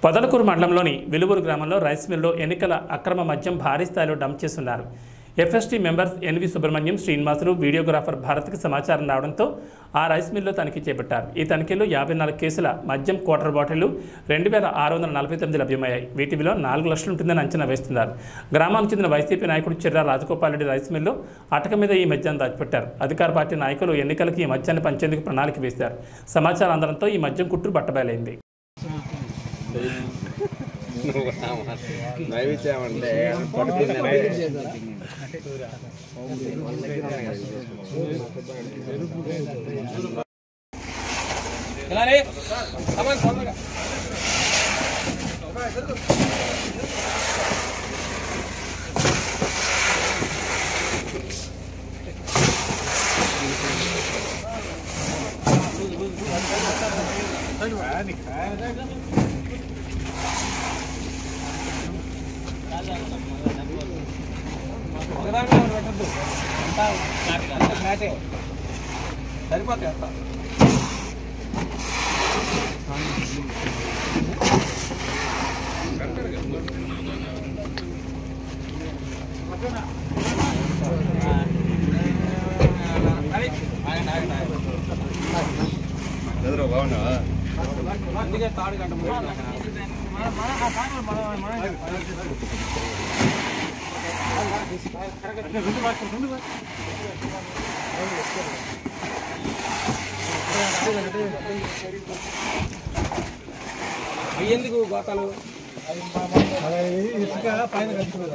పొదలకూరు మండలంలోని వెలువూరు గ్రామంలో రైస్ మిల్లో ఎన్నికల అక్రమ మద్యం భారీ స్థాయిలో డంప్ చేస్తున్నారు. FST members NV Subrahmanyam, Srinivasulu, videographer భరత్కి సమాచారం రావడంతో ఆ రైస్ మిల్లో తనిఖీ చేపట్టారు. ఈ తనిఖీలో 54 కేసుల మద్యం క్వార్టర్ బాటిళ్లు 2649 లభ్యమయ్యాయి. వీటి విలువ 4 లక్షలు ఉంటుందని అంచనా వేస్తున్నారు. గ్రామానికి చెందిన వైసీపీ నాయకుడు చిర్రా రాజగోపాల్ రెడ్డి రైస్ మిల్లో అటక మీద ఈ మద్యాన్ని దాచిపెట్టారు. అధికార పార్టీ నాయకులు ఎన్నికలకు ఈ మద్యాన్ని పంచేందుకు ప్రణాళిక వేశారు. సమాచారం అందడంతో ఈ మద్యం కుట్టు బట్టబయలైంది. అందుకే తాడు గంట ఎందుకు గోతాలు ఇసుక పైన వేసుకోండి.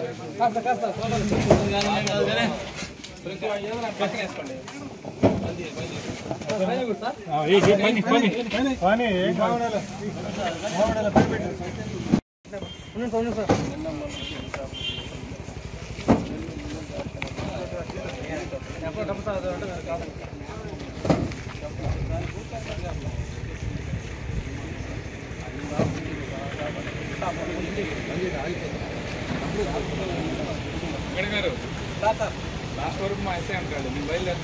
లాస్ట్ వరకు మా ఎస్ఐ అంటాడు మీరు బయలుదేరు.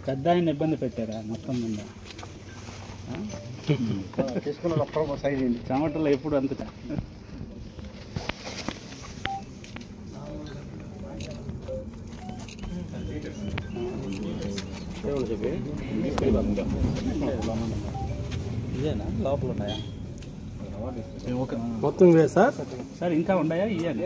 పెద్ద ఆయన ఇబ్బంది పెట్టారా మొత్తం మీద తీసుకున్న సైజ్ చెమటలో ఎప్పుడు అంత ఇదేనా లోపల ఉన్నాయా మొత్తం ఇవే సార్? సార్ ఇంకా ఉన్నాయా? ఇవ్వండి.